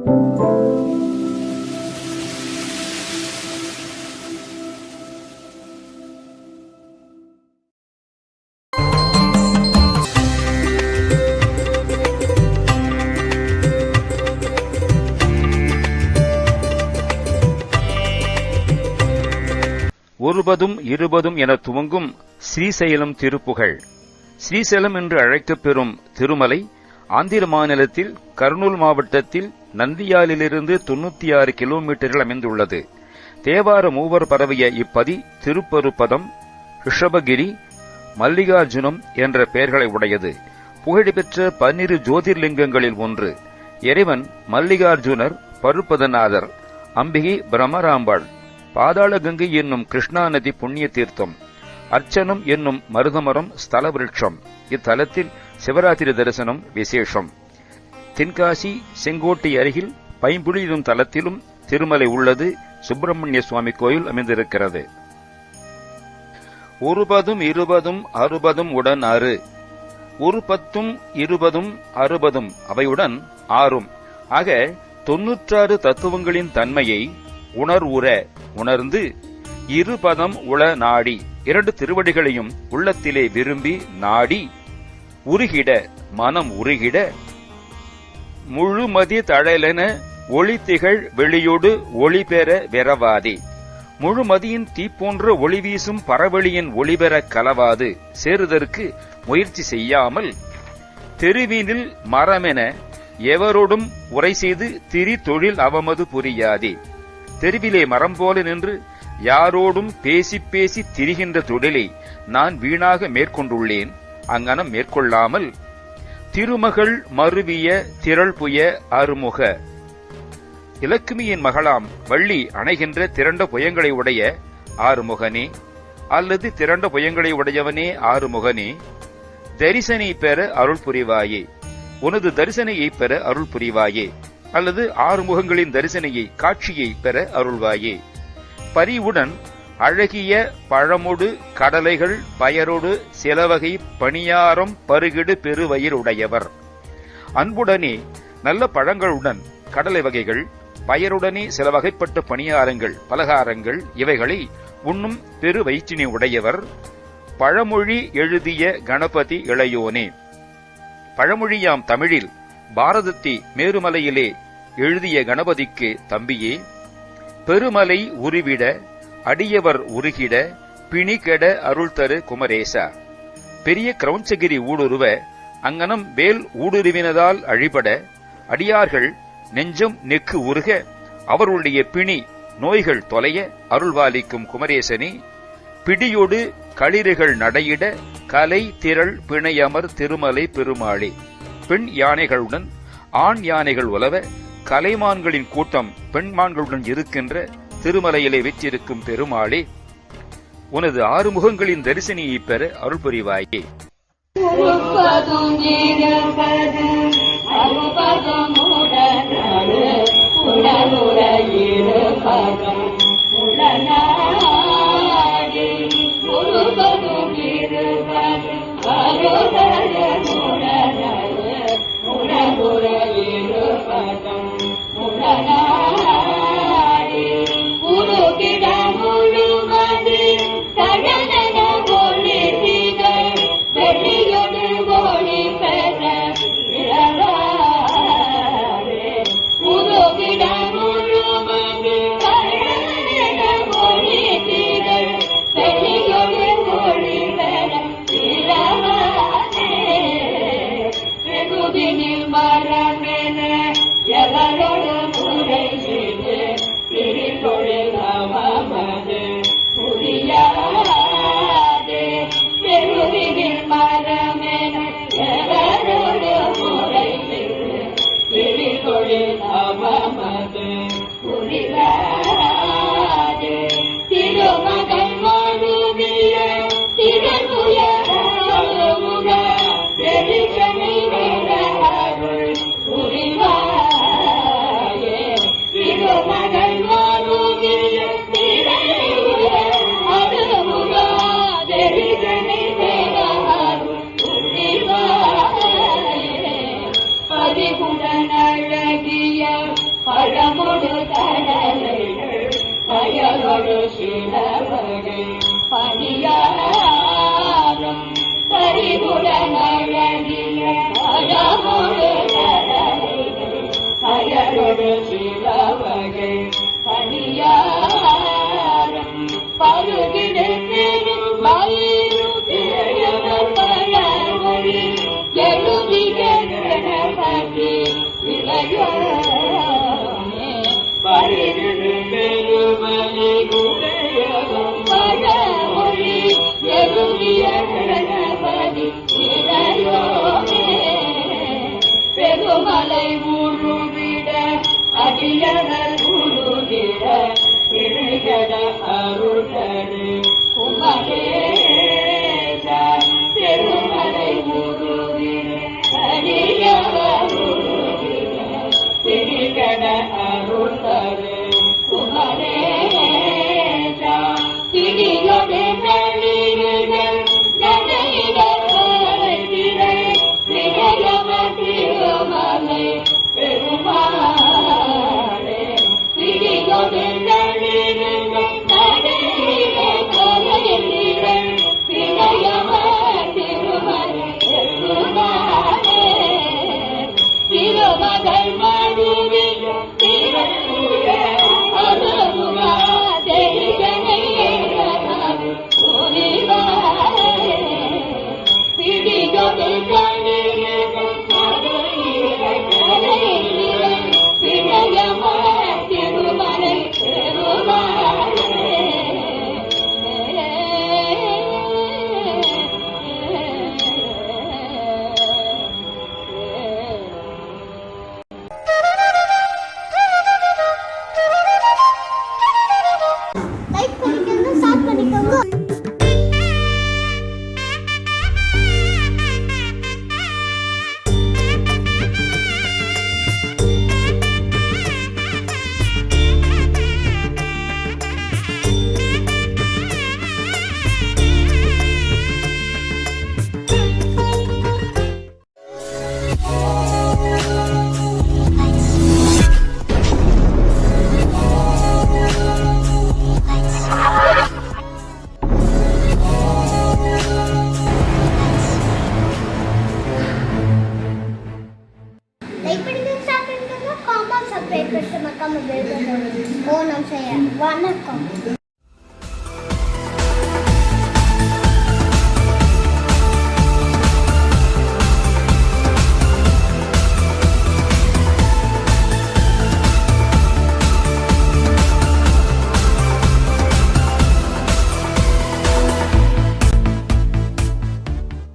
ஒருபதும் இருபதும் என துவங்கும் ஸ்ரீசைலம் திருப்புகழ். ஸ்ரீசைலம் என்று அழைக்கப்பெறும் திருமலை ஆந்திர மாநிலத்தில் கர்னூல் மாவட்டத்தில் நந்தியாலிலிருந்து 96 கிலோமீட்டரில் அமைந்துள்ளது. தேவார மூவர் பரவிய இப்பதி திருப்பருப்பதம், ரிஷபகிரி, மல்லிகார்ஜுனம் என்ற பெயர்களை உடையது. புகழ்பெற்ற 12 ஜோதிர்லிங்கங்களில் ஒன்று. இறைவன் மல்லிகார்ஜுனர், பருப்பதநாதர், அம்பிகை பிரம்மராம்பாள், பாதாள கங்கை என்னும் கிருஷ்ணா நதி புண்ணிய தீர்த்தம், அர்ச்சனம் என்னும் மருதமரம் ஸ்தல விருட்சம். இத்தலத்தில் சிவராத்திரி தரிசனம் விசேஷம். தென்காசி செங்கோட்டை அருகில் பைம்புலி எனும் தலத்திலும் திருமலை உள்ளது. சுப்பிரமணிய சுவாமி கோயில் அமைந்திருக்கிறது. ஒருபதும் இருபதும் அறுபதும் உடன் 6, ஒரு 10 20 60 அவையுடன் 6 ஆக 96 தத்துவங்களின் தன்மையை உணர்ந்து இருபதம் உள நாடி 2 திருவடிகளையும் உள்ளத்திலே விரும்பி நாடி உருகிட மனம் உருகிட முழுமதி தழலென ஒளி திகழ் வெளியோடு ஒளி பெற வெறவாதே. முழுமதியின் தீப்போன்ற ஒளி வீசும் பரவெளியின் ஒளிபெற கலவாது சேருதற்கு முயற்சி செய்யாமல் தெருவினில் மரமென எவரோடும் உரை செய்து திரி தொழில் அவமது புரியாதே. தெருவிலே மரம் போல நின்று யாரோடும் பேசி பேசி திரிகின்ற தொழிலை நான் வீணாக மேற்கொண்டுள்ளேன். அங்கனம் மேற்கொள்ளாமல் திருமகள் மருவிய திரள்புய அருமுக. இலக்குமியின் மகளாம் வள்ளி அணைகின்ற திரண்ட புயங்களை உடைய ஆறுமுகனே அல்லது திரண்ட புயங்களை உடையவனே ஆறுமுகனே, தரிசனை பெற அருள் புரிவாயே. உனது தரிசனையை பெற அருள் புரிவாயே அல்லது ஆறுமுகங்களின் தரிசனையை காட்சியை பெற அருள்வாயே. பரிவுடன் அழகிய பழமொடு கடலைகள் பயரோடு சிலவகை பணியாரம் பருகிடு பெருவயிருடையவர். அன்புடனே நல்ல பழங்களுடன் கடலை வகைகள் பயருடனே சில வகைப்பட்ட பணியாரங்கள் பலகாரங்கள் இவைகளை உண்ணும் பெரு வயிற்றினை உடையவர். பழமொழி எழுதிய கணபதி இளையோனே. பழமொழியாம் தமிழில் பாரதத்தை மேருமலையிலே எழுதிய கணபதிக்கு தம்பியே. பெருமலை உருவிட அடியவர் உருகிட பிணிகெட அருள் தரு குமரேசா. பெரிய கிரௌஞ்சகிரி ஊடுருவ அங்கனம் வேல் ஊடுருவினதால் அழிபட அடியார்கள் நெஞ்சம் நெக்கு உருக அவருடைய பிணி நோய்கள் தொலைய அருள்வாலிக்கும் குமரேசனே. பிடியொடு களிறுகள் நடையிட கலை திரள் பிணையமர் திருமலை பெருமாளே. பெண் யானைகளுடன் ஆண் யானைகள் உலவ கலைமான்களின் கூட்டம் பெண்மான்களுடன் இருக்கின்ற திருமலையிலே வெற்றிருக்கும் பெருமாளே, உனது ஆறுமுகங்களின் தரிசனையை பெற அருள் புரிவாயே. பழமொடு கடலைகள் பயலொடு சிலவகை பணியாரம் பறிவுடன் அழகிய பழமொடு கடலைகள் பயலொடு சிலவகை பணியாரம் பருகிடு பெரும் மயிரும் பிழையவர் பழமொழி எழுதிய கணபதி இளையோனே பருகிடு பெருமலை உடையவர் பழமொழி எழுதிய கணபதி இளையோனே பெருமலை உருவிட அடியவர் உருவிட பிழைகட அருளடு குமரேசா பெருமலை உருவிட அடியவர் உருவிட பிழைகட அருளடு குமரேசா திடியொடு நளிர்கள் நடையிடர் திரை திரையவர் திருமலை பெருமாளே திடியொடு நளிர்கள் நடையிடர் திரை திரையவர் திருமலை பெருமாளே திருமகள் மடுவில் திருமுக அருமுகா தெரிகனை பிடிகொடு கணிகள் பிழையம திருமலை பெருமாளே லைக் பண்ணிக்கோங்க, ஸ்டார்ட் பண்ணிக்கோங்க. லைக் பண்ணிக்கோங்க, ஸ்டார்ட் பண்ணிக்கோங்க. காமெண்ட் சப்ஸ்கிரைப் பண்ணிட்டு மறக்காம பெல் பட்டன். ஓ நம்ம செய்ய வணக்கம்.